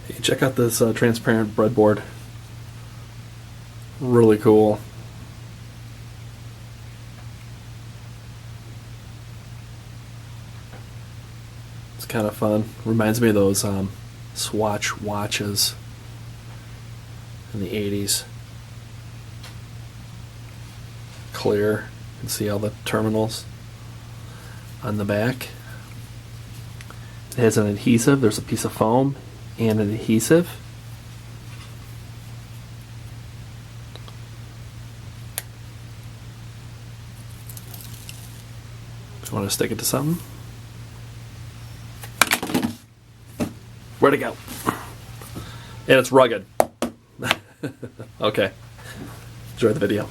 Hey, check out this transparent breadboard. Really cool. It's kind of fun. Reminds me of those Swatch watches in the 80s. Clear. You can see all the terminals on the back. It has an adhesive. There's a piece of foam and an adhesive. Just want to stick it to something. Where'd it go? And it's rugged. Okay. Enjoy the video.